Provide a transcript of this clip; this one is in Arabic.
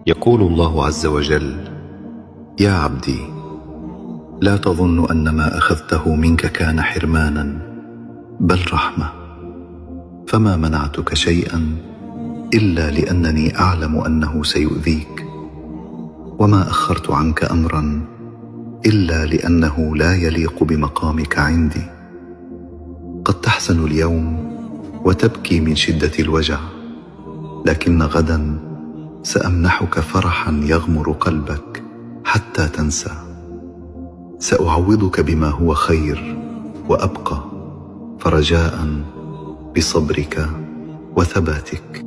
يقول الله عز وجل: يا عبدي، لا تظن أن ما أخذته منك كان حرمانا، بل رحمة. فما منعتك شيئا إلا لأنني أعلم أنه سيؤذيك، وما أخرت عنك أمرا إلا لأنه لا يليق بمقامك عندي. قد تحزن اليوم وتبكي من شدة الوجع، لكن غدا سأمنحك فرحا يغمر قلبك حتى تنسى. سأعوضك بما هو خير وأبقى، فرجاء بصبرك وثباتك.